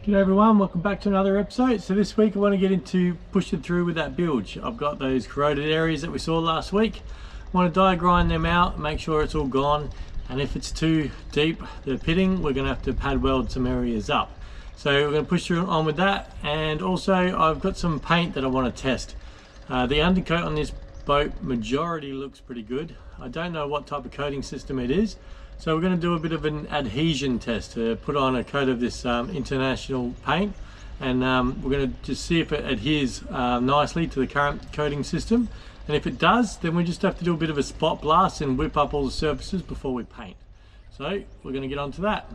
G'day everyone, welcome back to another episode. So this week I want to get into pushing through with that bilge. I've got those corroded areas that we saw last week. I want to die grind them out, make sure it's all gone, and if it's too deep, the pitting, we're going to have to pad weld some areas up. So we're going to push through on with that, and also I've got some paint that I want to test. The undercoat on this boat majority looks pretty good. I don't know what type of coating system it is. So we're going to do a bit of an adhesion test to put on a coat of this international paint, and we're going to just see if it adheres nicely to the current coating system, and if it does, then we just have to do a bit of a spot blast and whip up all the surfaces before we paint. So we're going to get on to that.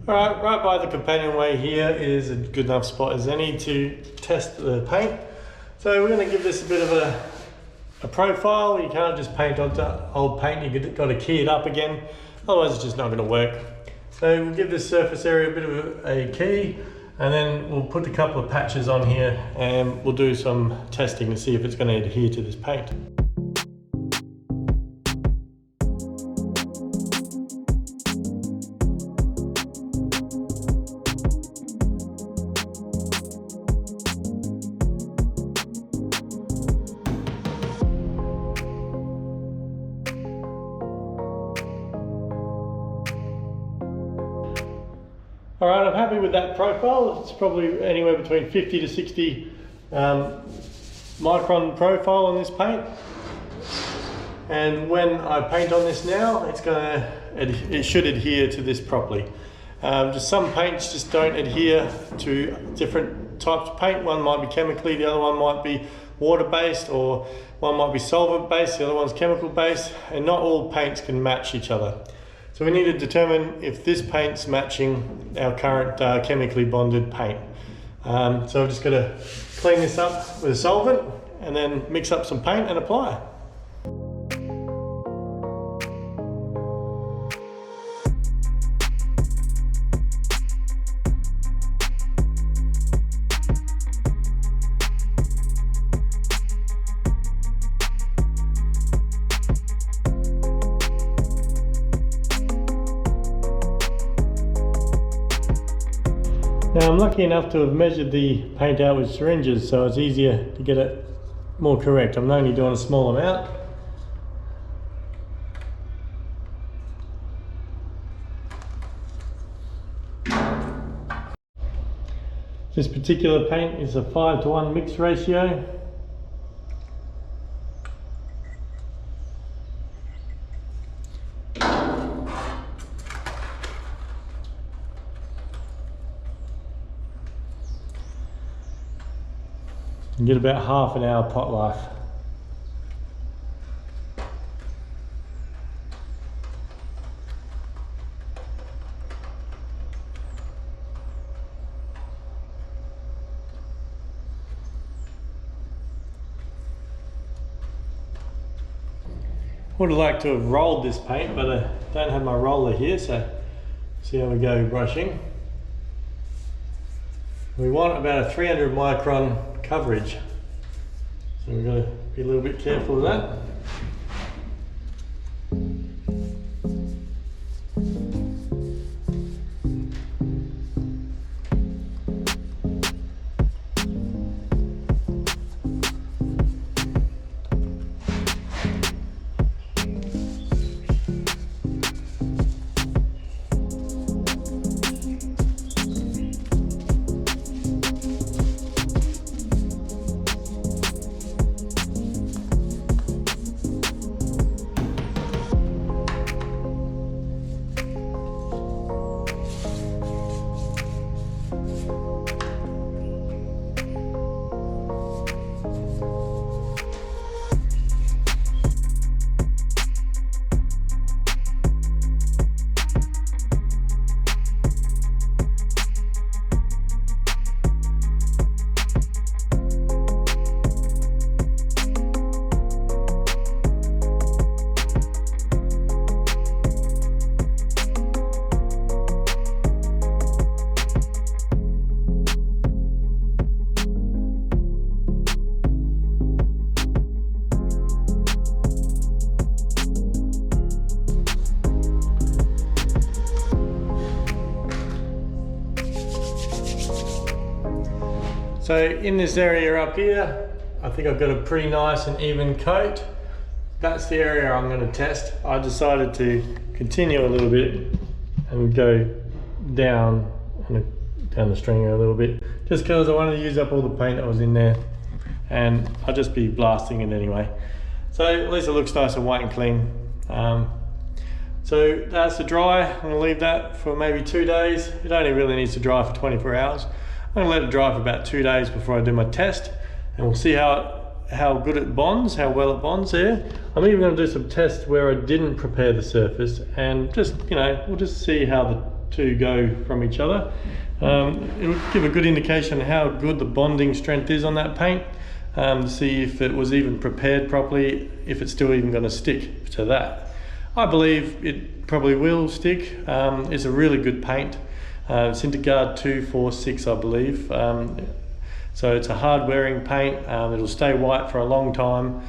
Alright, right by the companionway here is a good enough spot as any to test the paint. So we're going to give this a bit of a profile. You can't just paint onto old paint, you've got to key it up again, otherwise it's just not going to work. So we'll give this surface area a bit of a key, and then we'll put a couple of patches on here and we'll do some testing to see if it's going to adhere to this paint. Alright, I'm happy with that profile. It's probably anywhere between 50 to 60 micron profile on this paint. And when I paint on this now, it should adhere to this properly. Just some paints just don't adhere to different types of paint. One might be chemically, the other one might be water-based, or one might be solvent-based, the other one's chemical-based, and not all paints can match each other. So we need to determine if this paint's matching our current chemically bonded paint. So I'm just going to clean this up with a solvent and then mix up some paint and apply. Now I'm lucky enough to have measured the paint out with syringes, so it's easier to get it more correct. I'm only doing a small amount. This particular paint is a 5:1 mix ratio. You get about half an hour pot life. Would have liked to have rolled this paint, but I don't have my roller here, so see how we go brushing. We want about a 300 micron coverage, so we've got to be a little bit careful of that. So in this area up here, I think I've got a pretty nice and even coat. That's the area I'm going to test. I decided to continue a little bit and go down the stringer a little bit, just because I wanted to use up all the paint that was in there, and I'll just be blasting it anyway. So at least it looks nice and white and clean. So that's to dry. I'm going to leave that for maybe 2 days. It only really needs to dry for 24 hours. I'm going to let it dry for about 2 days before I do my test, and we'll see how good it bonds, how well it bonds there. I'm even going to do some tests where I didn't prepare the surface, and just, you know, we'll just see how the two go from each other. It'll give a good indication how good the bonding strength is on that paint, to see if it was even prepared properly, if it's still even going to stick to that. I believe it probably will stick. It's a really good paint. It's Interguard 246, I believe. So it's a hard wearing paint. It'll stay white for a long time.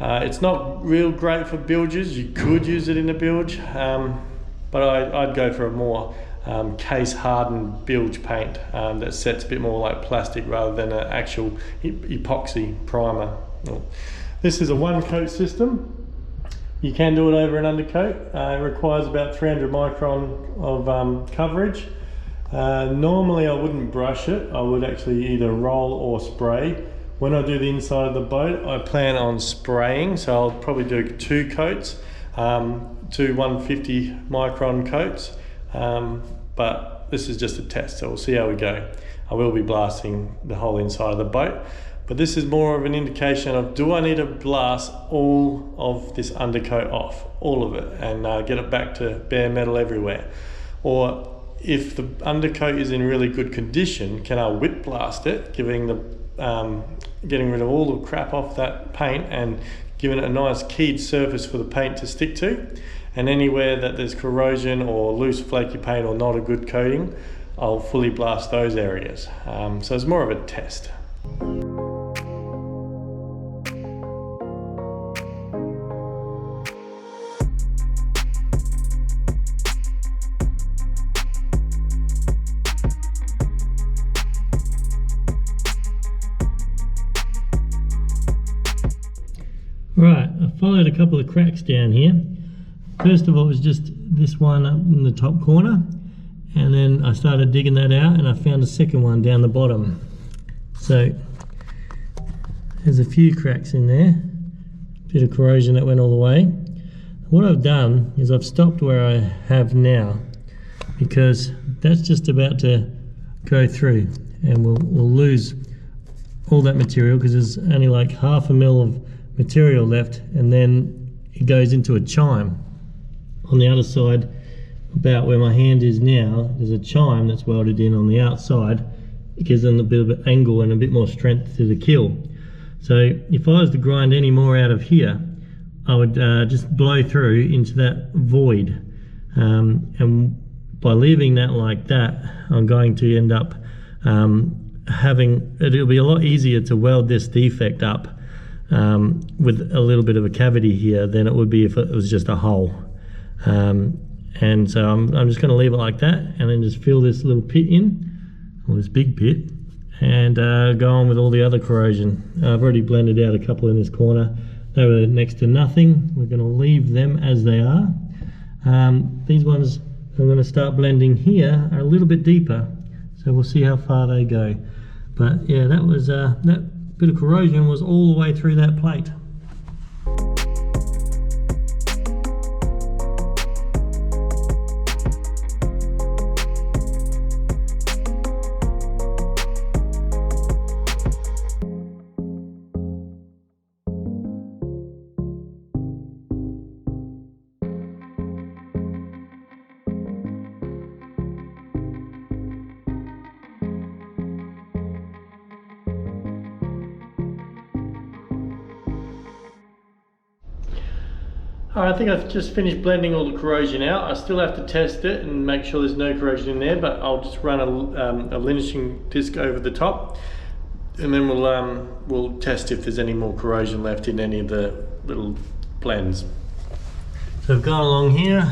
It's not real great for bilges. You could use it in a bilge, but I'd go for a more case hardened bilge paint that sets a bit more like plastic rather than an actual epoxy primer. This is a one coat system. You can do it over an undercoat. It requires about 300 micron of coverage. Normally I wouldn't brush it. I would actually either roll or spray. When I do the inside of the boat, I plan on spraying, so I'll probably do 2 coats, 2 150 micron coats. But this is just a test, so we'll see how we go. I will be blasting the whole inside of the boat, but this is more of an indication of, do I need to blast all of this undercoat off, all of it, and get it back to bare metal everywhere? Or if the undercoat is in really good condition, can I whip blast it, getting rid of all the crap off that paint and giving it a nice keyed surface for the paint to stick to? And anywhere that there's corrosion or loose flaky paint or not a good coating, I'll fully blast those areas. So it's more of a test. Right, I followed a couple of cracks down here. First of all, it was just this one up in the top corner, and then I started digging that out and I found a second one down the bottom. So there's a few cracks in there, bit of corrosion that went all the way. What I've done is I've stopped where I have now, because that's just about to go through, and we'll lose all that material because there's only like 1/2 mil of material left, and then it goes into a chime. On the other side, about where my hand is now, there's a chime that's welded in on the outside. It gives them a bit of angle and a bit more strength to the keel. So if I was to grind any more out of here, I would just blow through into that void. And by leaving that like that, I'm going to end up it'll be a lot easier to weld this defect up with a little bit of a cavity here than it would be if it was just a hole. And so I'm just going to leave it like that, and then just fill this little pit in, or this big pit, and go on with all the other corrosion. I've already blended out a couple in this corner. They were next to nothing. We're going to leave them as they are. These ones I'm going to start blending here are a little bit deeper, so we'll see how far they go. But yeah, that was that bit of corrosion was all the way through that plate. Alright, I think I've just finished blending all the corrosion out. I still have to test it and make sure there's no corrosion in there, but I'll just run a linishing disc over the top, and then we'll test if there's any more corrosion left in any of the little blends. So I've gone along here.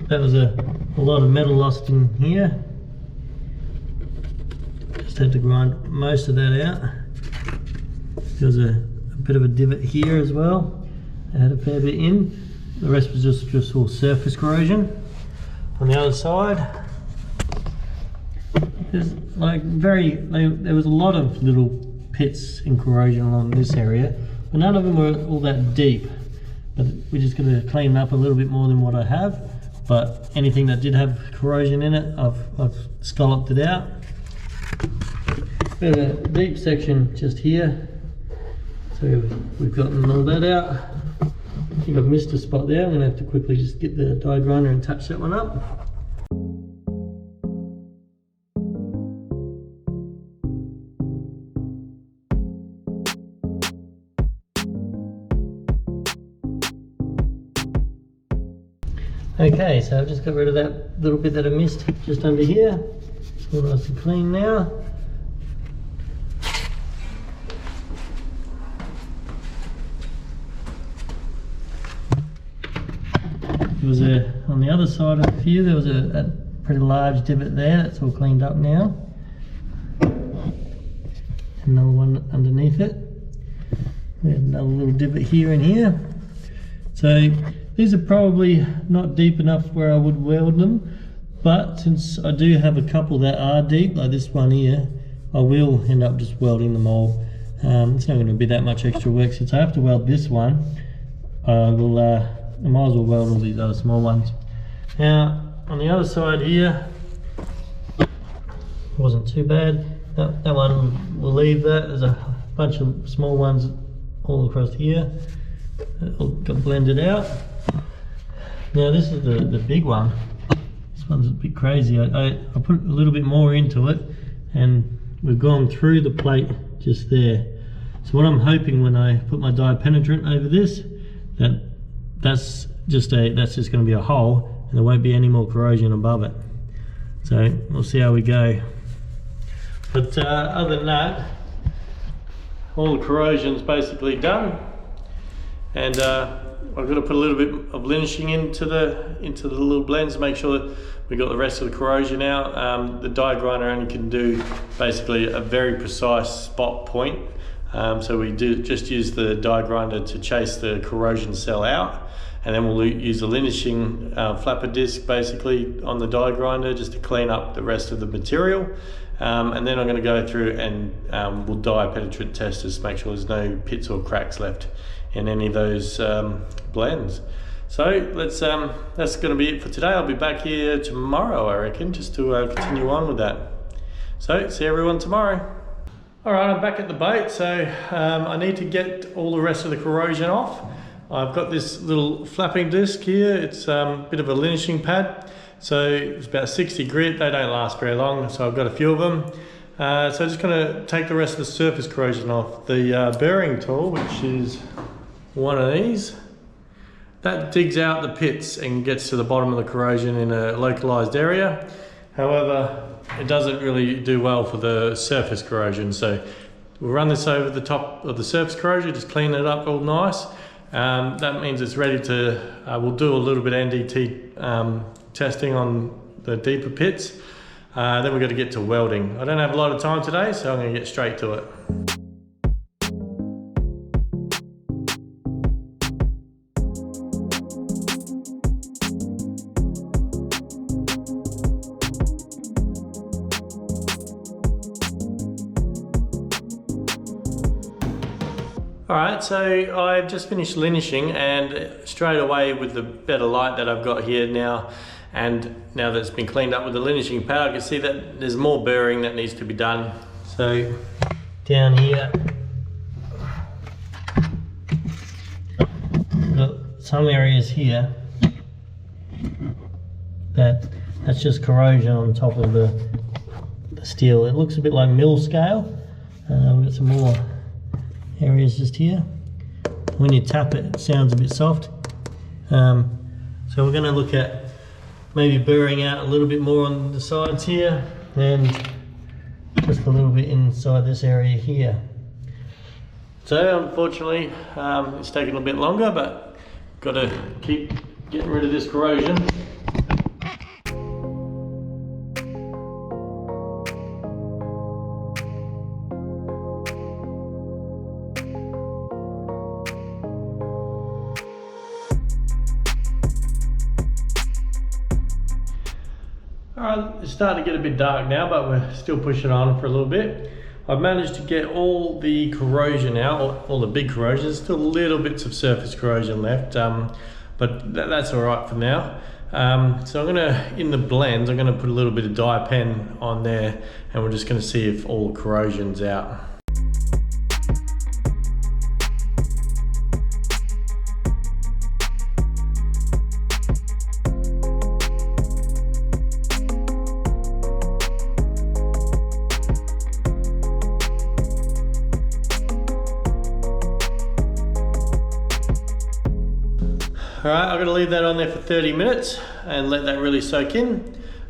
That was a lot of metal lost in here. Just just had to grind most of that out. There was a bit of a divot here as well. I had a fair bit in. The rest was just all surface corrosion. On the other side, there's like there was a lot of little pits and corrosion along this area, but none of them were all that deep. But we're just going to clean up a little bit more than what I have. But anything that did have corrosion in it, I've scalloped it out. We have a deep section just here, so we've gotten all that out. I think I've missed a spot there. I'm going to have to quickly just get the die grinder and touch that one up. Okay, so I've just got rid of that little bit that I missed just under here. It's all nice and clean now. There was on the other side of the view, there was a pretty large divot there. That's all cleaned up now. Another one underneath it. We had another little divot here and here. So these are probably not deep enough where I would weld them, but since I do have a couple that are deep, like this one here, I will end up just welding them all. It's not going to be that much extra work. Since I have to weld this one, I might as well weld all these other small ones. Now, on the other side here, wasn't too bad. That one, we'll leave that. There's a bunch of small ones all across here. It all got blended out. Now this is the big one. This one's a bit crazy. I put a little bit more into it, and we've gone through the plate just there. So what I'm hoping when I put my dye penetrant over this, that's just going to be a hole, and there won't be any more corrosion above it. So we'll see how we go. But other than that, all the corrosion's basically done, and I've got to put a little bit of linishing into the little blends to make sure that we got the rest of the corrosion out. The die grinder only can do basically a very precise spot point, so we do just use the die grinder to chase the corrosion cell out, and then we'll use the linishing flapper disc basically on the die grinder just to clean up the rest of the material. And then I'm going to go through and we'll dye penetrant test to make sure there's no pits or cracks left in any of those blends. So that's going to be it for today. I'll be back here tomorrow, I reckon, just to continue on with that. So see everyone tomorrow. All right, I'm back at the boat, so I need to get all the rest of the corrosion off. I've got this little flapping disc here. It's a bit of a linishing pad. So it's about 60 grit. They don't last very long, so I've got a few of them. So I'm just going to take the rest of the surface corrosion off. The bearing tool, which is one of these, that digs out the pits and gets to the bottom of the corrosion in a localized area. However, it doesn't really do well for the surface corrosion. So we'll run this over the top of the surface corrosion, just clean it up all nice. That means it's ready to, we'll do a little bit of NDT testing on the deeper pits. Then we've got to get to welding. I don't have a lot of time today, so I'm going to get straight to it. Alright, so I've just finished linishing, and straight away with the better light that I've got here now, and now that it's been cleaned up with the linishing pad, I can see that there's more burring that needs to be done. So down here, got some areas here that's just corrosion on top of the steel. It looks a bit like mill scale. We've got some more areas just here. When you tap it, it sounds a bit soft. So we're going to look at maybe burring out a little bit more on the sides here, and just a little bit inside this area here. So unfortunately, it's taking a bit longer, but got to keep getting rid of this corrosion. It's starting to get a bit dark now, but we're still pushing on for a little bit. I've managed to get all the corrosion out, all the big corrosion. There's still little bits of surface corrosion left, but that's all right for now. So I'm gonna, in the blends, I'm gonna put a little bit of dye pen on there, and we're just gonna see if all the corrosion's out. Alright, I'm going to leave that on there for 30 minutes and let that really soak in.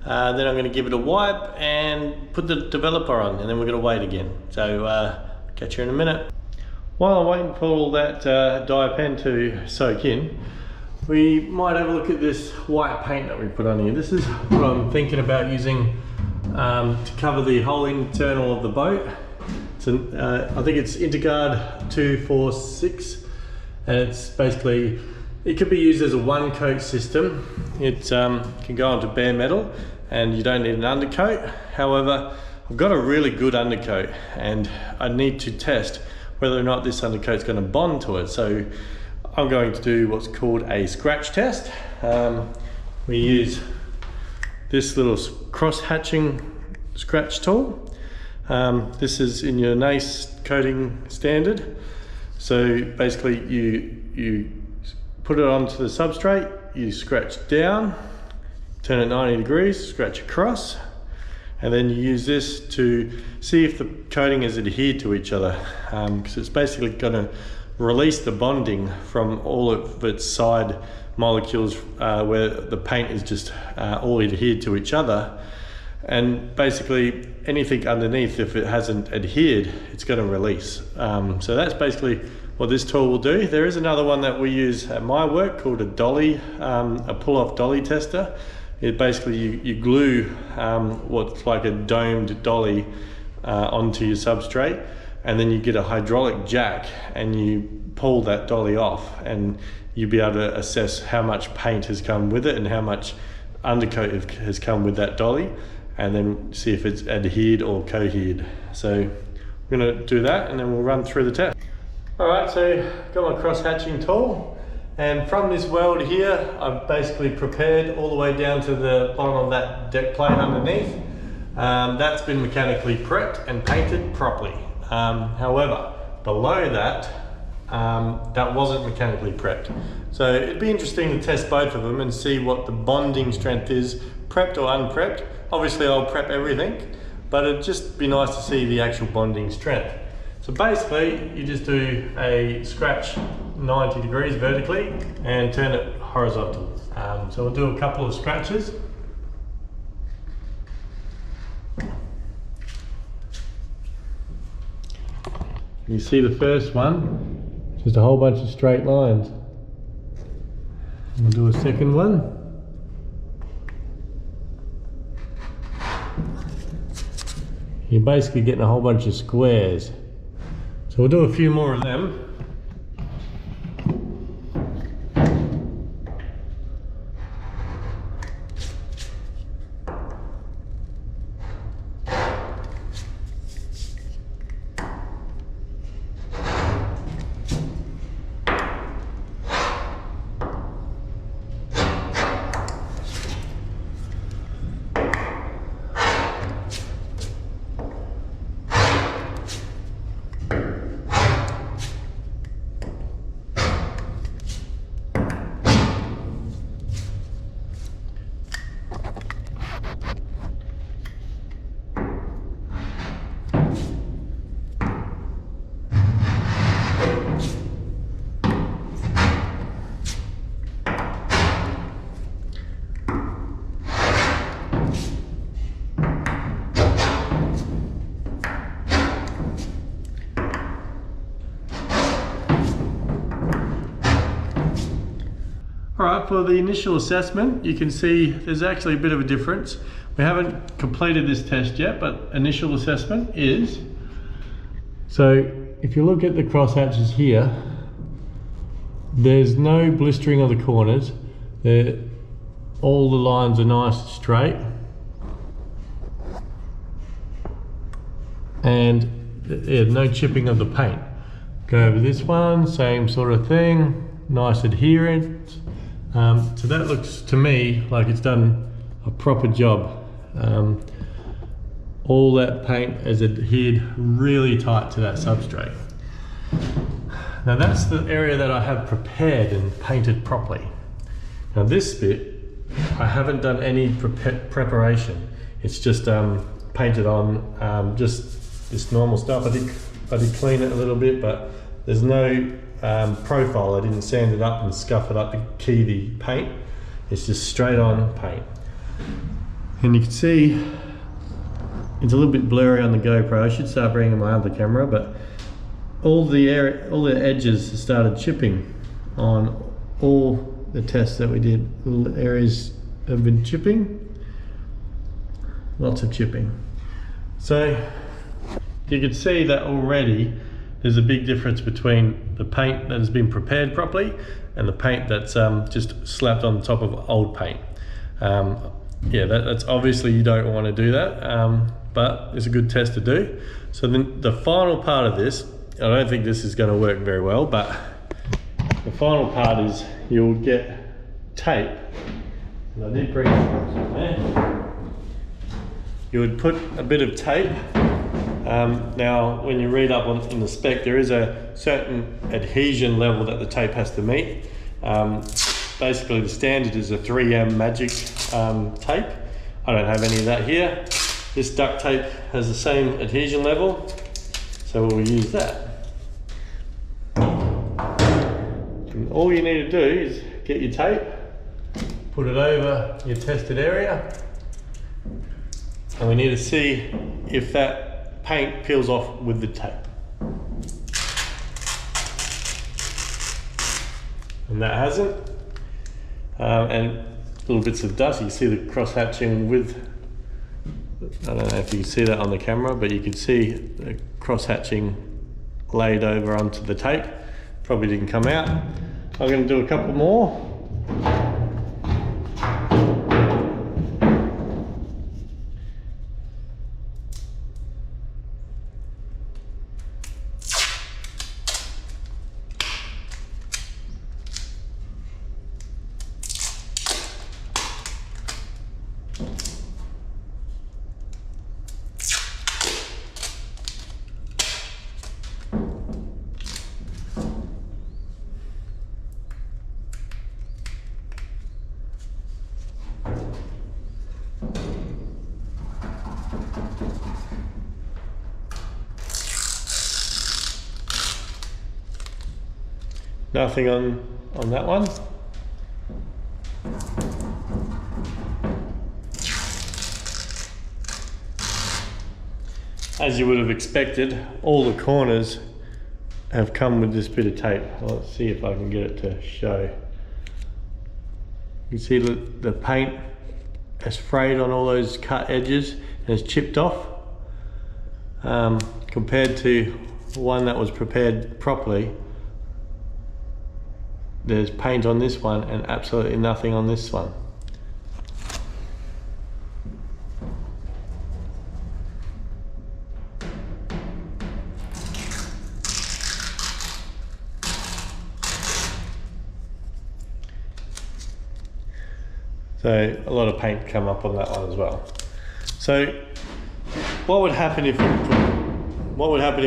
Then I'm going to give it a wipe and put the developer on, and then we're going to wait again. So catch you in a minute. While I'm waiting for all that dye pen to soak in, we might have a look at this white paint that we put on here. This is what I'm thinking about using to cover the whole internal of the boat. I think it's Interguard 246, and it's basically, it could be used as a one coat system. It can go onto bare metal and you don't need an undercoat. However, I've got a really good undercoat and I need to test whether or not this undercoat is going to bond to it. So I'm going to do what's called a scratch test. We use this little cross hatching scratch tool. This is in your NACE coating standard. So basically you put it onto the substrate, you scratch down, turn it 90 degrees, scratch across, and then you use this to see if the coating is adhered to each other, because it's basically going to release the bonding from all of its side molecules where the paint is just all adhered to each other, and basically anything underneath, if it hasn't adhered, it's going to release. So that's basically what this tool will do. There is another one that we use at my work called a dolly, a pull-off dolly tester. It basically, you glue what's like a domed dolly onto your substrate, and then you get a hydraulic jack and you pull that dolly off, and you'll be able to assess how much paint has come with it and how much undercoat has come with that dolly, and then see if it's adhered or cohered. So we're gonna do that and then we'll run through the test. Alright, so got my cross hatching tool, and from this weld here I've basically prepared all the way down to the bottom of that deck plate underneath. That's been mechanically prepped and painted properly. However, below that, that wasn't mechanically prepped. So it'd be interesting to test both of them and see what the bonding strength is, prepped or unprepped. Obviously I'll prep everything, but it'd just be nice to see the actual bonding strength. So basically, you just do a scratch 90 degrees vertically and turn it horizontal. So we'll do a couple of scratches. You see the first one, just a whole bunch of straight lines. We'll do a second one. You're basically getting a whole bunch of squares. So we'll do a few more of them. Alright, for the initial assessment, you can see there's actually a bit of a difference. We haven't completed this test yet, but initial assessment is, so if you look at the cross hatches here, there's no blistering of the corners. All the lines are nice and straight. and yeah, no chipping of the paint. Go over this one, same sort of thing, nice adherence. So that looks to me like it's done a proper job. All that paint has adhered really tight to that substrate. Now that's the area that I have prepared and painted properly. Now this bit, I haven't done any preparation. It's just painted on just this normal stuff. I did clean it a little bit, but there's no profile. I didn't sand it up and scuff it up to key the paint. It's just straight on paint. And you can see it's a little bit blurry on the GoPro. I should start bringing my other camera, but all the edges started chipping on all the tests that we did. Little areas have been chipping, lots of chipping. So you can see that already there's a big difference between the paint that has been prepared properly and the paint that's just slapped on top of old paint. Yeah, that's obviously you don't want to do that, but it's a good test to do. So then the final part of this, I don't think this is going to work very well, but the final part is you'll get tape. And I did bring some there. You would put a bit of tape. Now, when you read up in the spec, there is a certain adhesion level that the tape has to meet. Basically, the standard is a 3M magic tape. I don't have any of that here. This duct tape has the same adhesion level, so we'll use that. And all you need to do is get your tape, put it over your tested area, and we need to see if that paint peels off with the tape. And that hasn't. And little bits of dust. You can see the cross hatching with, I don't know if you can see that on the camera, but you can see the cross hatching laid over onto the tape. Probably didn't come out. I'm going to do a couple more. Nothing on that one. As you would have expected, all the corners have come with this bit of tape. Let's see if I can get it to show. You can see the paint has frayed on all those cut edges and has chipped off. Compared to one that was prepared properly, there's paint on this one and absolutely nothing on this one. So a lot of paint come up on that one as well. So what would happen if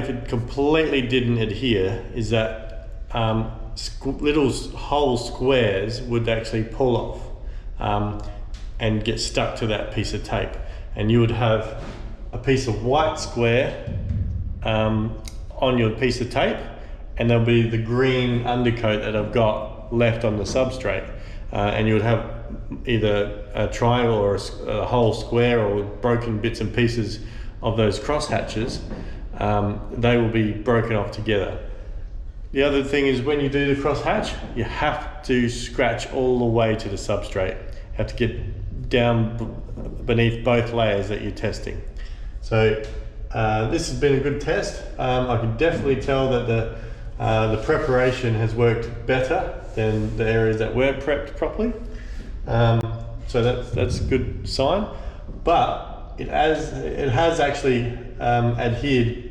it completely didn't adhere is that little whole squares would actually pull off and get stuck to that piece of tape, and you would have a piece of white square on your piece of tape, and there'll be the green undercoat that I've got left on the substrate, and you would have either a triangle or a whole square or broken bits and pieces of those cross hatches. They will be broken off together. The other thing is when you do the cross hatch, you have to scratch all the way to the substrate. You have to get down beneath both layers that you're testing. So this has been a good test. I can definitely tell that the preparation has worked better than the areas that weren't prepped properly. So that's a good sign. But it has actually adhered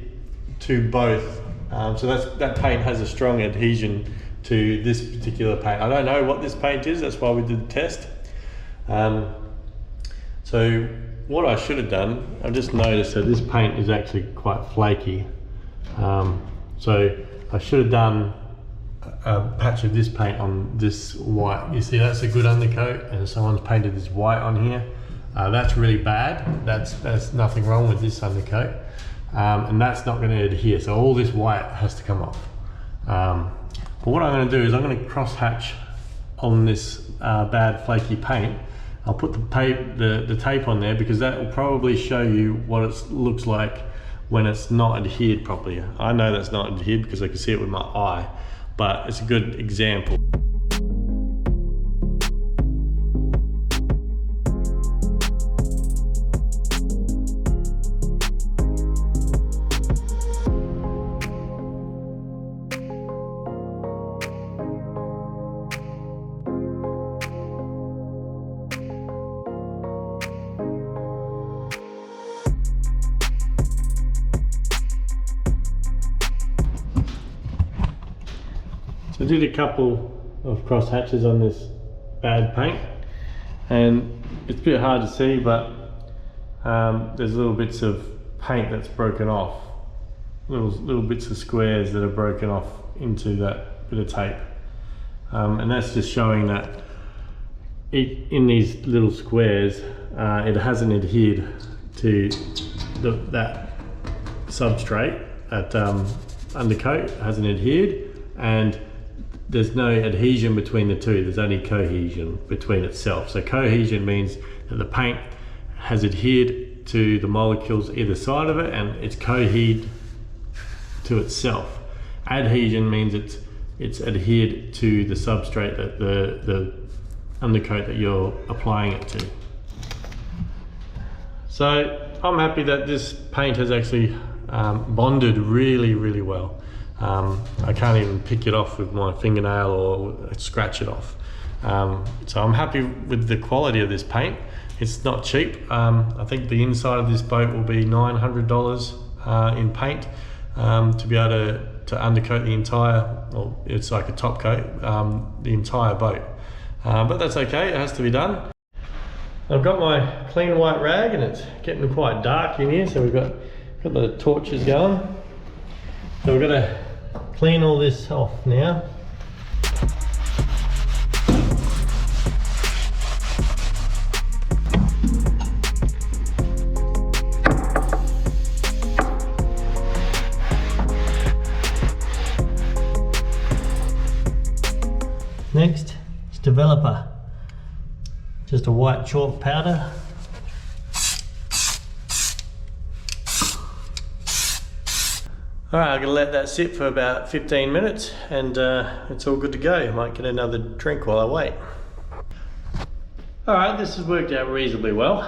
to both. So that paint has a strong adhesion to this particular paint. I don't know what this paint is, that's why we did the test. So what I should have done, I just noticed that this paint is actually quite flaky. So I should have done a patch of this paint on this white. You see, that's a good undercoat, and someone's painted this white on here. That's really bad. There's nothing wrong with this undercoat, and that's not going to adhere. So all this white has to come off. But what I'm going to do is I'm going to cross hatch on this bad flaky paint. I'll put the tape on there, because that will probably show you what it looks like when it's not adhered properly. I know that's not adhered because I can see it with my eye, but it's a good example. I did a couple of cross hatches on this bad paint, and it's a bit hard to see, but there's little bits of paint that's broken off, little bits of squares that are broken off into that bit of tape, and that's just showing that in these little squares it hasn't adhered to that substrate. That undercoat hasn't adhered, and there's no adhesion between the two. There's only cohesion between itself. So cohesion means that the paint has adhered to the molecules either side of it, and it's cohered to itself. Adhesion means it's adhered to the substrate, that the undercoat that you're applying it to. So I'm happy that this paint has actually bonded really well. I can't even pick it off with my fingernail or scratch it off. So I'm happy with the quality of this paint. It's not cheap. I think the inside of this boat will be $900 in paint to be able to undercoat the entire, well, it's like a top coat, the entire boat. But that's okay, it has to be done. I've got my clean white rag, and it's getting quite dark in here, so we've got the torches going. So we've got to clean all this off now. Next is developer. Just a white chalk powder. Alright, I'm going to let that sit for about 15 minutes, and it's all good to go. I might get another drink while I wait. Alright, this has worked out reasonably well,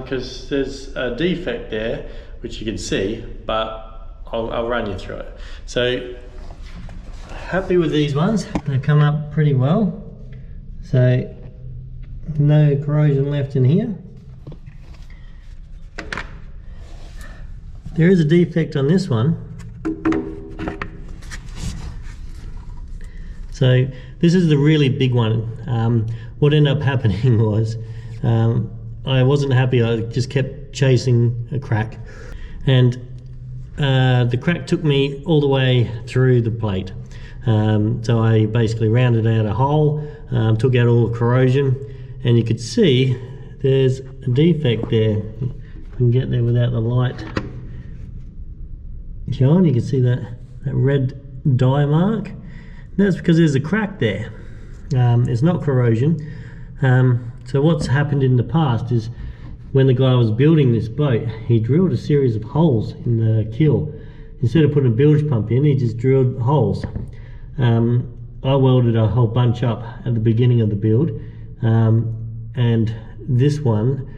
because there's a defect there which you can see, but I'll run you through it. So, happy with these ones. They've come up pretty well. So, no corrosion left in here. There is a defect on this one. So this is the really big one. What ended up happening was I wasn't happy. I just kept chasing a crack, and the crack took me all the way through the plate. So I basically rounded out a hole, took out all the corrosion, and you could see there's a defect there. If I can get there without the light showing, you can see that red dye mark. That's because there's a crack there. It's not corrosion. So what's happened in the past is, when the guy was building this boat, he drilled a series of holes in the keel. Instead of putting a bilge pump in, he just drilled holes. I welded a whole bunch up at the beginning of the build, and this one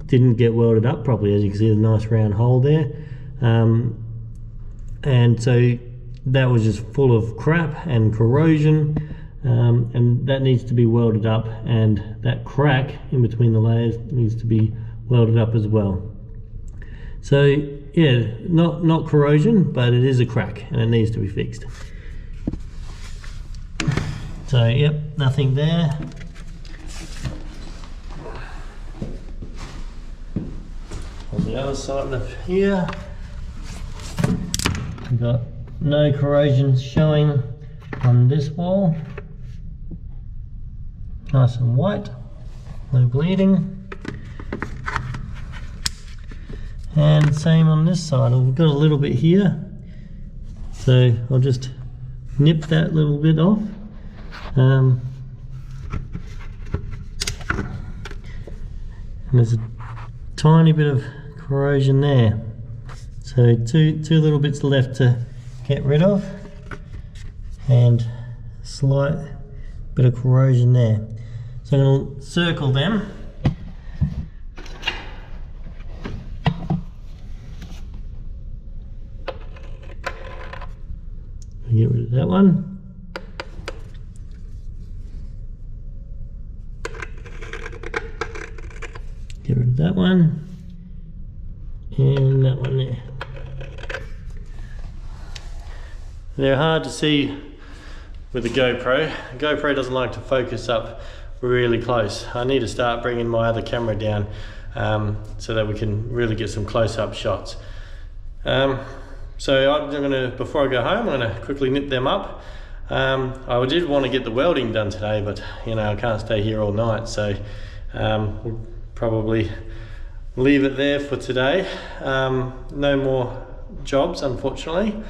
didn't get welded up properly. As you can see, there's a nice round hole there, and so that was just full of crap and corrosion, and that needs to be welded up, and that crack in between the layers needs to be welded up as well. So yeah, not corrosion, but it is a crack and it needs to be fixed. So yep, nothing there. On the other side of here, we've got no corrosion showing on this wall. Nice and white, no bleeding. And same on this side, we've got a little bit here. So I'll just nip that little bit off. And there's a tiny bit of corrosion there. So two little bits left to get rid of. And slight bit of corrosion there. So I'm going to circle them. Get rid of that one. Get rid of that one. And that one there. They're hard to see with the GoPro. The GoPro doesn't like to focus up really close. I need to start bringing my other camera down so that we can really get some close-up shots. So I'm gonna, before I go home, I'm gonna quickly nip them up. I did want to get the welding done today, but you know, I can't stay here all night, so we'll probably leave it there for today. No more jobs, unfortunately.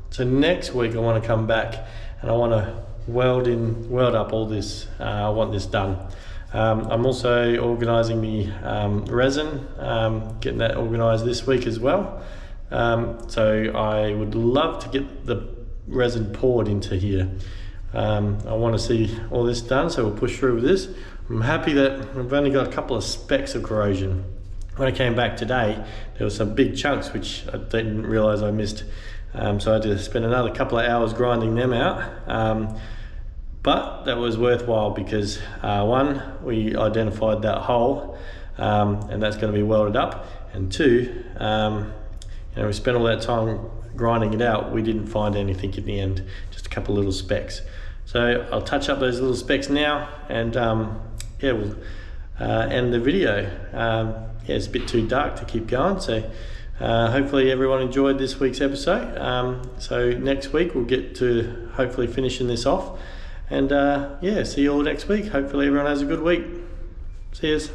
So next week I want to come back and I want to weld up all this. I want this done. I'm also organising the resin, getting that organised this week as well. So I would love to get the resin poured into here. I want to see all this done, so we'll push through with this. I'm happy that we've only got a couple of specks of corrosion. When I came back today, there were some big chunks which I didn't realise I missed. So I had to spend another couple of hours grinding them out. But that was worthwhile because one, we identified that hole and that's going to be welded up, and two, you know, we spent all that time grinding it out, we didn't find anything in the end, just a couple of little specks. So I'll touch up those little specks now, and yeah, we'll end the video. Yeah, it's a bit too dark to keep going, so hopefully everyone enjoyed this week's episode. So next week we'll get to hopefully finishing this off, and yeah, see you all next week. Hopefully everyone has a good week. See yous.